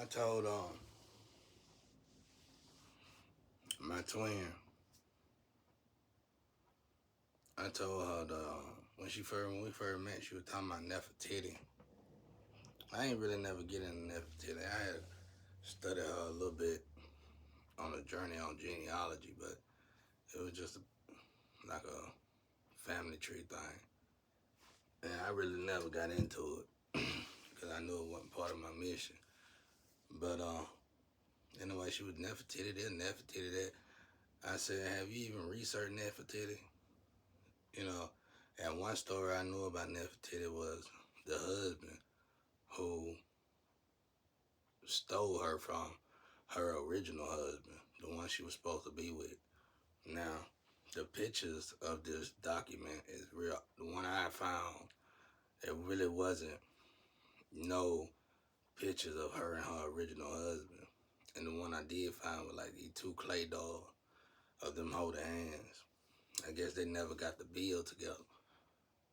I told my twin, I told her when we first met, she was talking about Nefertiti. I ain't really never get into Nefertiti. I had studied her a little bit on a journey on genealogy, but it was just like a family tree thing, and I really never got into it because I knew it wasn't part of my mission. But anyway, she was Nefertiti this, Nefertiti that. I said, have you even researched Nefertiti? You know, and one story I knew about Nefertiti was the husband who stole her from her original husband, the one she was supposed to be with. Now, the pictures of this document is real. The one I found, it really wasn't no pictures of her and her original husband. And the one I did find was like these two clay dolls of them holding hands. I guess they never got the bill together.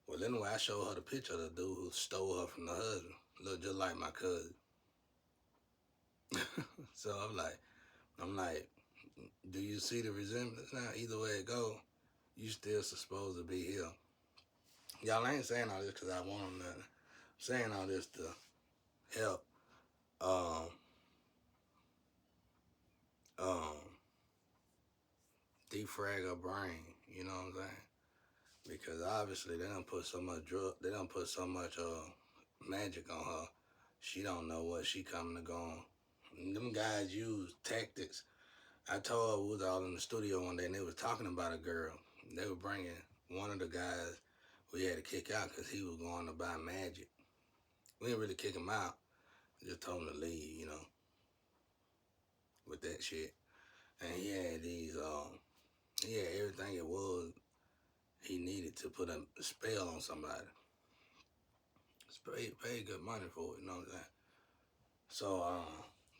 Well, anyway, I showed her the picture of the dude who stole her from the husband. Looked just like my cousin. So I'm like, do you see the resemblance now? Either way it go, you still supposed to be here. Y'all ain't saying all this because I want them nothing. I'm saying all this to help um, um, defrag her brain. You know what I'm saying? Because obviously they don't put so much they don't put so much magic on her. She don't know what she coming to go on. Them guys use tactics. I told her we was all in the studio one day and they was talking about a girl. They were bringing one of the guys we had to kick out because he was going to buy magic. We didn't really kick him out. Just told him to leave, with that shit. And he had he had everything it was he needed to put a spell on somebody. Paid good money for it, you know what I'm saying? So,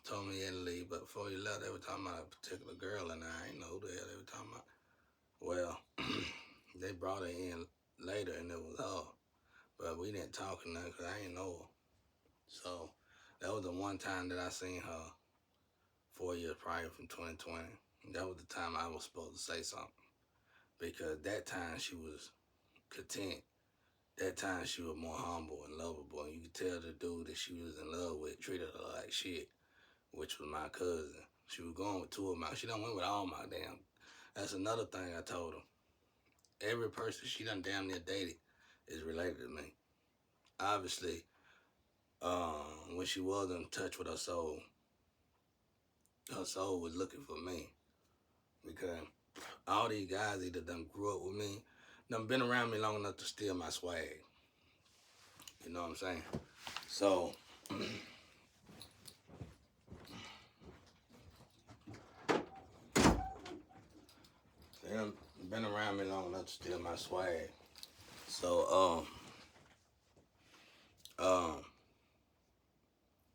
told me he had to leave, but before he left, they were talking about a particular girl, and I ain't know who the hell they were talking about. Well, they brought her in later, and it was her, but we didn't talk or nothing because I ain't know her. So, that was the one time that I seen her 4 years prior from 2020. That was the time I was supposed to say something because that time she was content. That time she was more humble and lovable, and you could tell the dude that she was in love with treated her like shit, which was my cousin. She was going with two of my. She done went with all my damn. That's another thing I told her. Every person she done damn near dated is related to me. Obviously, when she was in touch with her soul was looking for me because all these guys either done grew up with me, done been around me long enough to steal my swag. You know what I'm saying? So they done been around me long enough to steal my swag. So um,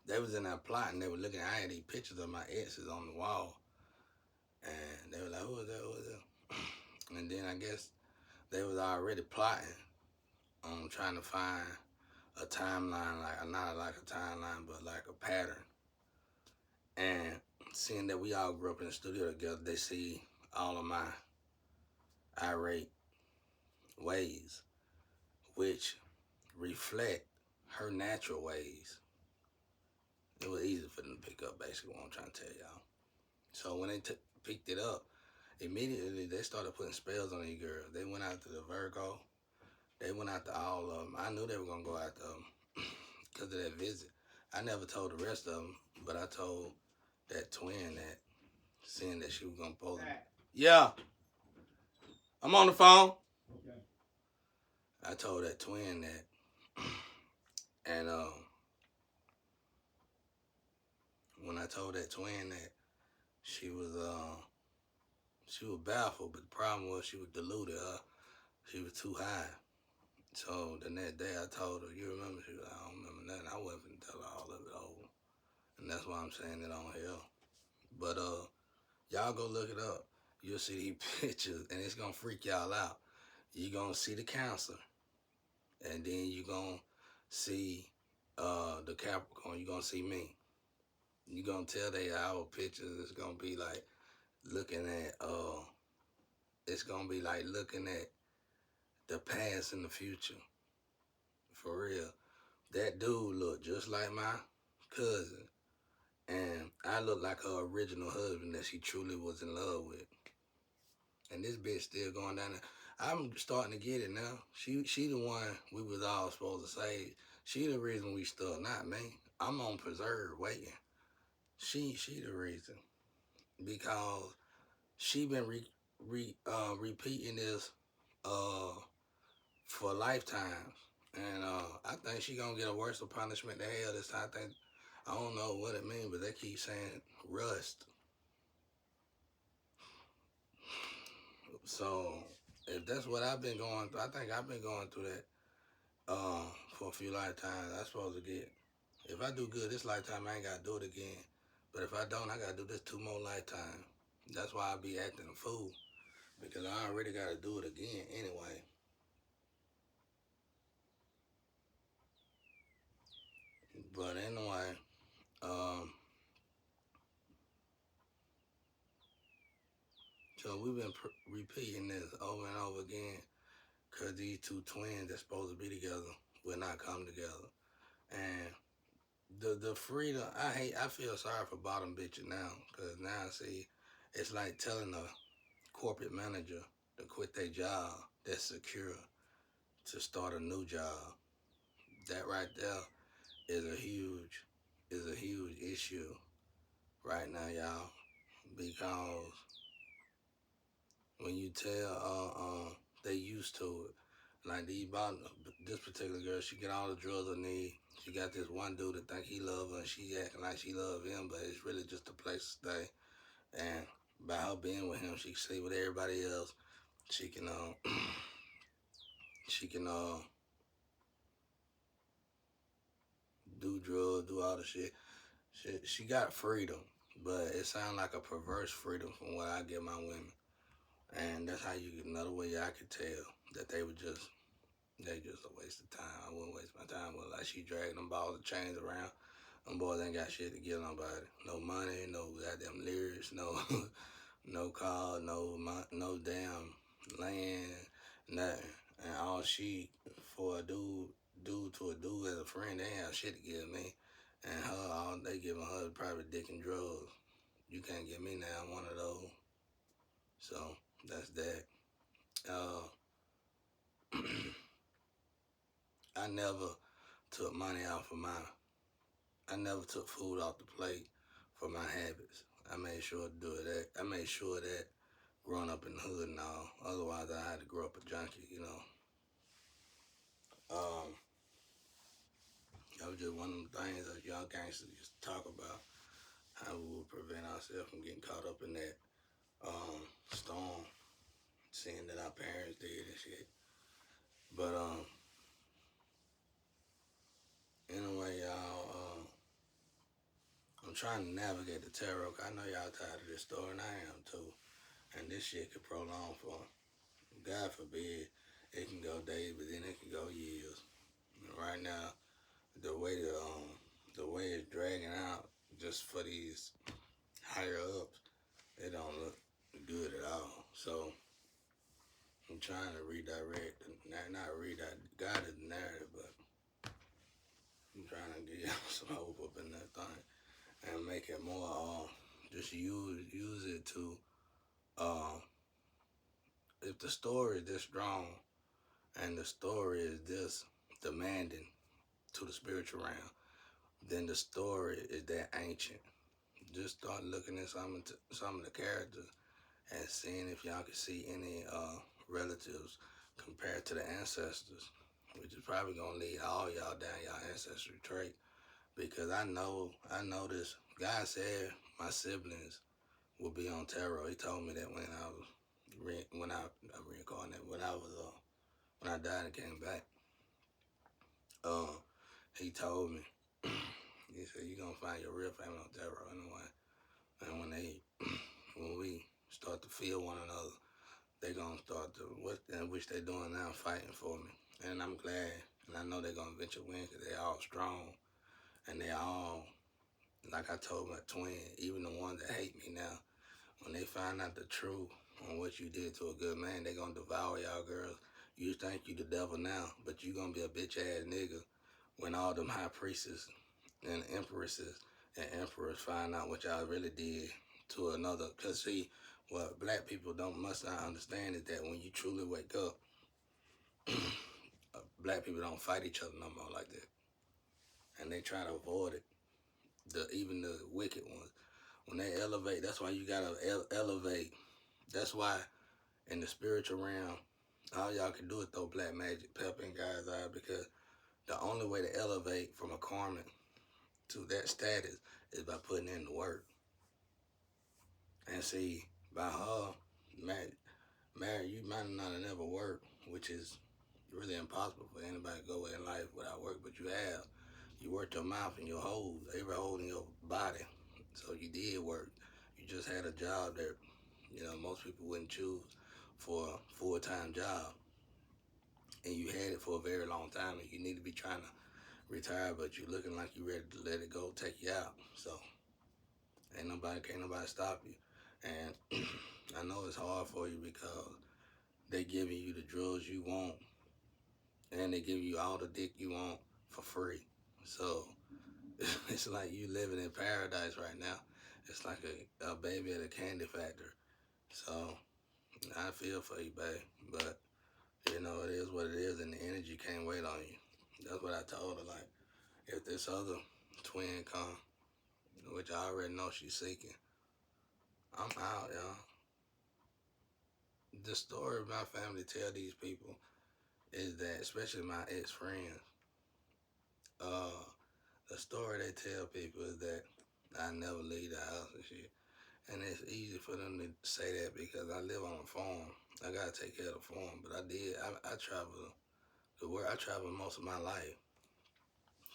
they was in that plot and they were looking. I had these pictures of my exes on the wall, and they were like, "Who was that? Who was that?" And then I guess they was already plotting on trying to find a timeline, like not like a timeline, but like a pattern. And seeing that we all grew up in the studio together, they see all of my irate ways, which reflect her natural ways. It was easy for them to pick up, basically, what I'm trying to tell y'all. So when they picked it up, immediately they started putting spells on these girls. They went out to the Virgo. They went out to all of them. I knew they were going to go after them because of that visit. I never told the rest of them, but I told that twin that, seeing that she was going to pose them. Yeah, I'm on the phone. Okay. I told that twin that, and when I told that twin that she was baffled, but the problem was she was deluded. She was too high. So the next day I told her, you remember? She was like, I don't remember nothing. I wasn't going to tell her all of it over. And that's why I'm saying it on here. But y'all go look it up. You'll see these pictures and it's gonna freak y'all out. You're gonna see the counselor. And then you're gonna see the Capricorn, you're gonna see me. You gonna tell they our pictures. It's gonna be like looking at it's gonna be like looking at the past and the future. For real. That dude looked just like my cousin. And I look like her original husband that she truly was in love with. And this bitch still going down there. I'm starting to get it now. She the one we was all supposed to say. She the reason we stuck, not me. I'm on preserve waiting. She the reason because she been repeating this uh for lifetimes, and I think she gonna get a worse punishment than hell this time. I don't know what it means, but they keep saying rust. So if that's what I've been going through, I think I've been going through that for a few lifetimes. I'm supposed to get. If I do good this lifetime, I ain't gotta do it again. But if I don't, I gotta do this 2 more lifetimes. That's why I be acting a fool because I already gotta do it again anyway. But anyway, um, so we've been repeating this over and over again because these two twins that's supposed to be together will not come together. And the freedom, I feel sorry for bottom bitches now because now, see, it's like telling a corporate manager to quit their job that's secure to start a new job. That right there is a huge issue right now, y'all, because when you tell they used to it. Like these bottom, this particular girl, she get all the drugs I need. She got this one dude that think he love her, and she acting like she love him, but it's really just a place to stay. And by her being with him, she can sleep with everybody else. She can she can do drugs, do all the shit. She got freedom, but it sounds like a perverse freedom from what I give my women. And that's how you another way I could tell that they just a waste of time. I wouldn't waste my time with like she dragging them balls and chains around. Them boys ain't got shit to give nobody. No money, no goddamn lyrics, no no car, no damn land, nothing. And all she for a dude to a dude as a friend, they ain't have shit to give me. And her all they giving her private dick and drugs. You can't get me now one of those. So that's that. Uh I never took money out for my I never took food off the plate for my habits. I made sure to do that. I made sure that growing up in the hood and all. Otherwise, I had to grow up a junkie, you know. Um, that was just one of them things that young gangsters used to talk about. How we would prevent ourselves from getting caught up in that storm, seeing that our parents did and shit. But anyway, y'all, I'm trying to navigate the tarot. I know y'all tired of this story, and I am too. And this shit could prolong for, God forbid, it can go days, but then it can go years. And right now, the way the way it's dragging out, just for these higher ups, it don't look good at all. So I'm trying to redirect, not redirect, God is the narrative, but I'm trying to get some hope up in that thing and make it more. Just use it to. Uh, if the story is this strong and the story is this demanding to the spiritual realm, then the story is that ancient. Just start looking at some of the characters and seeing if y'all can see any relatives compared to the ancestors, which is probably gonna lead all y'all down y'all ancestry trait. Because I know this. God said my siblings will be on tarot. He told me that when I was when I reincarnated, when I died and came back. Uh, he told me. He said you're gonna find your real family on tarot anyway. And when we start to feel one another, they gonna start to which they doing now, fighting for me. And I'm glad, and I know they're gonna eventually win because they all strong and they all Like I told my twin, even the ones that hate me now, when they find out the truth on what you did to a good man, they gonna devour y'all girls. You think you the devil now, but you gonna be a bitch ass nigga when all them high priestesses and empresses and emperors find out what y'all really did to another. Cause see, what black people don't must not understand is that when you truly wake up, black people don't fight each other no more like that, and they try to avoid it. Even the wicked ones, when they elevate, that's why you gotta elevate. That's why in the spiritual realm, all y'all can do is throw black magic pepper in guys' eye because the only way to elevate from a karmic to that status is by putting in the work. And see, by her, married, you might not have never worked, which is really impossible for anybody to go in life without work, but you have. You worked your mouth and your holes, every hole in your body. So you did work. You just had a job that, most people wouldn't choose for a full-time job. And you had it for a very long time and you need to be trying to retire, but you looking like you ready to let it go, take you out. So can't nobody stop you. And I know it's hard for you because they giving you the drugs you want and they give you all the dick you want for free. So it's like you living in paradise right now. It's like a baby at a candy factory. So I feel for you, babe. But it is what it is, and the energy can't wait on you. That's what I told her. Like, if this other twin come, which I already know she's seeking, I'm out, y'all. The story my family tell these people is that, especially my ex friends, uh, the story they tell people is that I never leave the house and shit. And it's easy for them to say that because I live on a farm. I gotta take care of the farm, but I did. I travel the world. I traveled most of my life.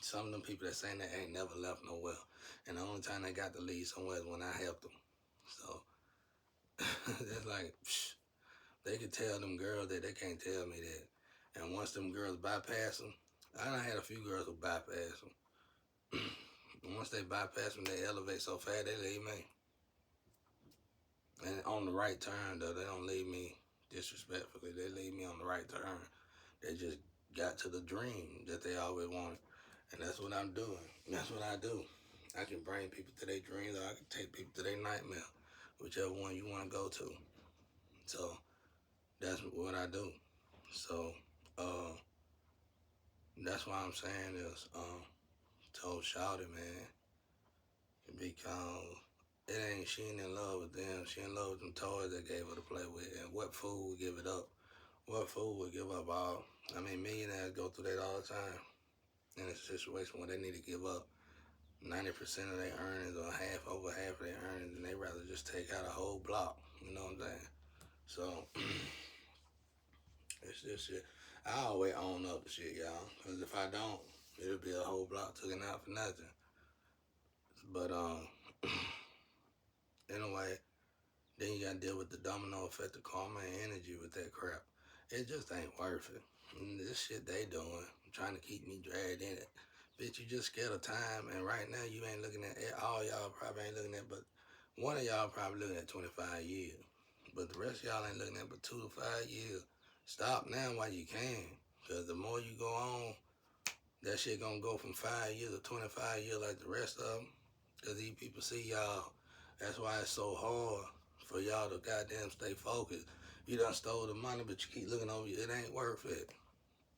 Some of them people that saying they ain't never left nowhere, and the only time they got to leave somewhere is when I helped them. So it's like they could tell them girls that they can't tell me that. And once them girls bypass them, I done had a few girls who bypass them. Once they bypass them, they elevate so fast they leave me. And on the right turn, though, they don't leave me disrespectfully. They leave me on the right turn. They just got to the dream that they always wanted. And that's what I'm doing. That's what I do. I can bring people to their dreams or I can take people to their nightmare, whichever one you want to go to. So that's what I do. So that's why I'm saying this. Told Shawty, man, because she ain't in love with them. She in love with them toys they gave her to play with. And what fool would give it up? What fool would give up all? I mean, millionaires go through that all the time in a situation where they need to give up 90% of their earnings or over half of their earnings, and they rather just take out a whole block. You know what I'm saying? So it's just shit. I always own up to shit, y'all. Because if I don't, it'll be a whole block taken out for nothing. But anyway, then you gotta deal with the domino effect of karma and energy with that crap. It just ain't worth it. And this shit they doing, trying to keep me dragged in it. Bitch, you just scared of time, and right now you ain't looking at it. All y'all probably ain't looking at, but one of y'all probably looking at 25 years. But the rest of y'all ain't looking at but 2 to 5 years. Stop now while you can. Because the more you go on, that shit gonna go from 5 years to 25 years like the rest of them. Because these people see y'all. That's why it's so hard for y'all to goddamn stay focused. You done stole the money, but you keep looking over you. It ain't worth it.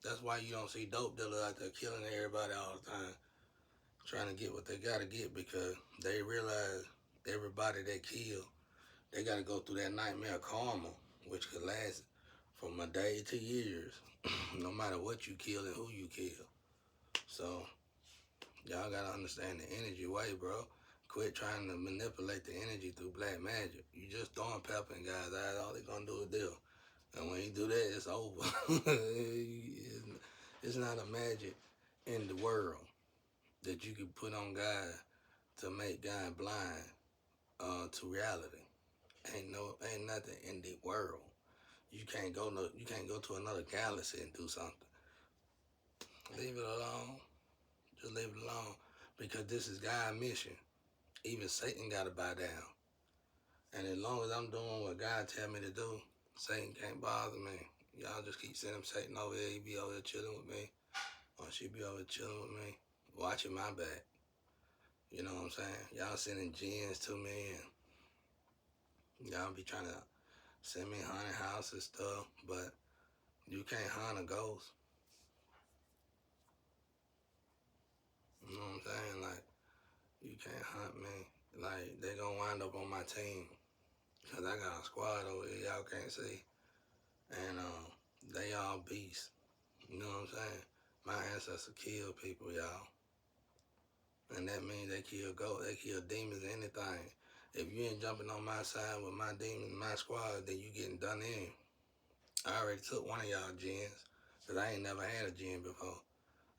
That's why you don't see dope dealers out there killing everybody all the time, trying to get what they gotta get because they realize everybody they kill, they gotta go through that nightmare karma, which could last from a day to years, no matter what you kill and who you kill. So y'all gotta understand the energy way, bro. Quit trying to manipulate the energy through black magic. You just throwing pepper in guys' eyes, all they gonna do is deal. And when you do that, it's over. It's not a magic in the world that you can put on God to make God blind to reality. Ain't nothing in the world. You can't go to another galaxy and do something. Leave it alone. Just leave it alone. Because this is God's mission. Even Satan gotta bow down. And as long as I'm doing what God tell me to do, Satan can't bother me. Y'all just keep sending Satan over here. He be over here chilling with me, or she be over here chilling with me, watching my back. You know what I'm saying? Y'all sending jinns to me, and y'all be trying to send me haunted house and stuff, but you can't hunt a ghost. You know what I'm saying? Like, you can't hunt me. Like, they gonna wind up on my team. Cause I got a squad over here y'all can't see. And they all beasts. You know what I'm saying? My ancestors kill people, y'all. And that means they kill ghosts, they kill demons, anything. If you ain't jumping on my side with my demons, my squad, then you getting done in. I already took one of y'all gens. Cause I ain't never had a gen before.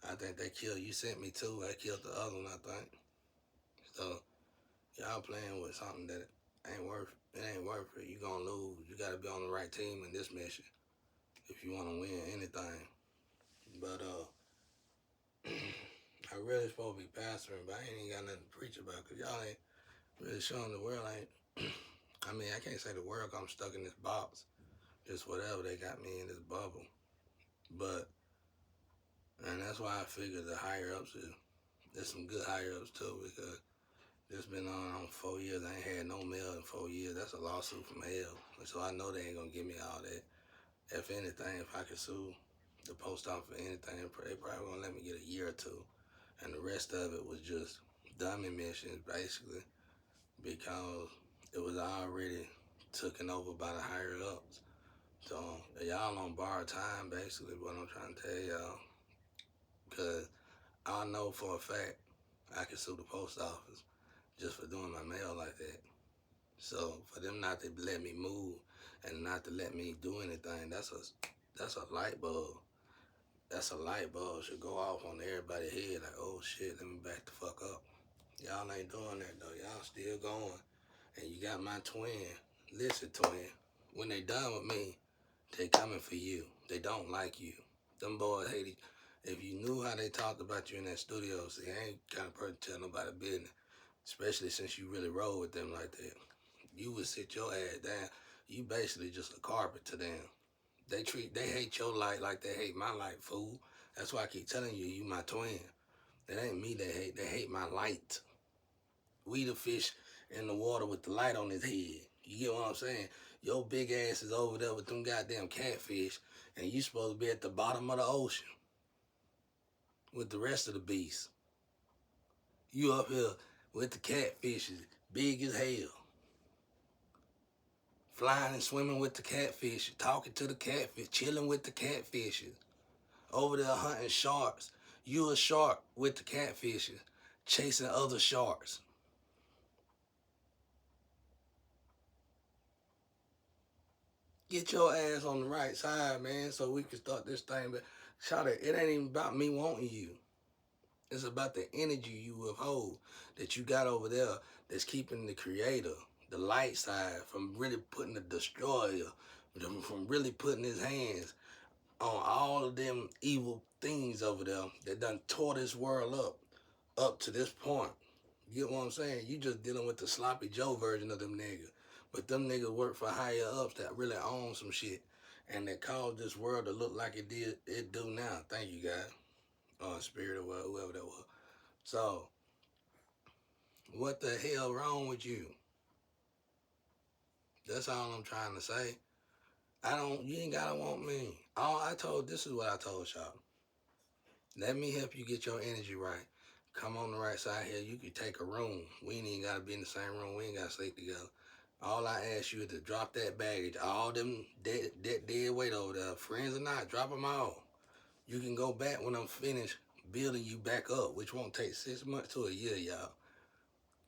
I think they killed, you sent me two, I killed the other one, I think. So, y'all playing with something that ain't worth it. Ain't worth it. You gonna lose. You gotta be on the right team in this mission if you wanna win anything. But I really supposed to be pastoring, but I ain't even got nothing to preach about because y'all ain't really showing the world. Ain't. I mean, I can't say the world 'cause I'm stuck in this box. Just whatever they got me in this bubble. But and that's why I figure the higher ups is there's some good higher ups too because this been on 4 years. I ain't had no mail in 4 years. That's a lawsuit from hell. So I know they ain't gonna give me all that. If anything, if I could sue the post office for anything, they probably gonna let me get a year or two. And the rest of it was just dummy missions, basically, because it was already taken over by the higher ups. So y'all on borrowed time, basically, what I'm trying to tell y'all. Because I know for a fact I can sue the post office just for doing my mail like that. So for them not to let me move and not to let me do anything, that's a light bulb. That's a light bulb should go off on everybody's head like, oh shit, let me back the fuck up. Y'all ain't doing that though. Y'all still going. And you got my twin. Listen, twin. When they done with me, they coming for you. They don't like you. Them boys hate you. If you knew how they talked about you in that studio, see, I ain't kind of person to tell nobody business. Especially since you really roll with them like that. You would sit your ass down. You basically just a carpet to them. They hate your light like they hate my light, fool. That's why I keep telling you, you my twin. It ain't me they hate my light. We the fish in the water with the light on his head. You get what I'm saying? Your big ass is over there with them goddamn catfish, and you supposed to be at the bottom of the ocean with the rest of the beasts. You up here with the catfishes, big as hell. Flying and swimming with the catfish, talking to the catfish, chilling with the catfishes. Over there hunting sharks. You a shark with the catfishes, chasing other sharks. Get your ass on the right side, man, so we can start this thing. But shout it ain't even about me wanting you. It's about the energy you withhold that you got over there that's keeping the creator, the light side, from really putting the destroyer, from really putting his hands on all of them evil things over there that done tore this world up to this point. You get what I'm saying? You just dealing with the sloppy Joe version of them niggas. But them niggas work for higher ups that really own some shit and that caused this world to look like it do now. Thank you, guys. Spirit or whoever that was. So, what the hell wrong with you? That's all I'm trying to say. You ain't gotta want me. This is what I told y'all. Let me help you get your energy right. Come on the right side here. You can take a room. We ain't even gotta be in the same room. We ain't gotta sleep together. All I ask you is to drop that baggage. All them dead weight over there, friends or not, drop them all. You can go back when I'm finished building you back up, which won't take 6 months to a year, y'all.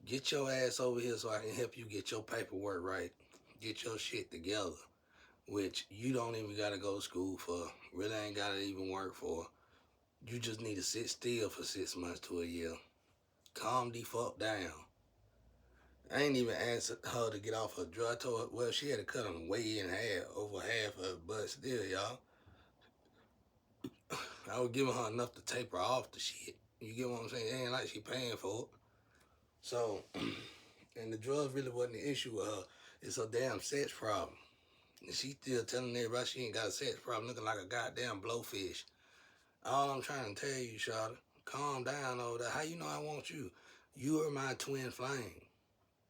Get your ass over here so I can help you get your paperwork right. Get your shit together, which you don't even gotta go to school for. Really ain't gotta even work for. You just need to sit still for 6 months to a year. Calm the fuck down. I ain't even asked her to get off her drug. I told her, well, she had to cut them way in half, over half of it, but still, y'all. I was giving her enough to taper off the shit. You get what I'm saying? It ain't like she paying for it. So, and the drugs really wasn't the issue with her. It's her damn sex problem. And she still telling everybody she ain't got a sex problem, looking like a goddamn blowfish. All I'm trying to tell you, Charlotte, calm down over there. How you know I want you? You are my twin flame.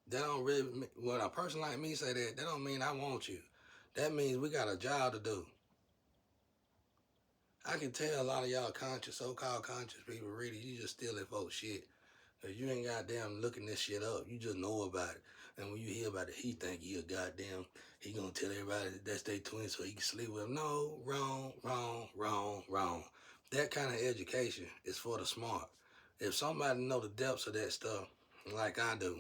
That don't really, when a person like me say that, that don't mean I want you. That means we got a job to do. I can tell a lot of y'all conscious, so-called conscious people, really, you just stealing folks shit. Cause you ain't goddamn looking this shit up. You just know about it. And when you hear about it, he think he a goddamn, he gonna tell everybody that's their twin so he can sleep with them. No, wrong, wrong, wrong, wrong. That kind of education is for the smart. If somebody know the depths of that stuff, like I do,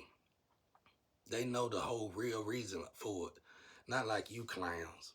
they know the whole real reason for it. Not like you clowns.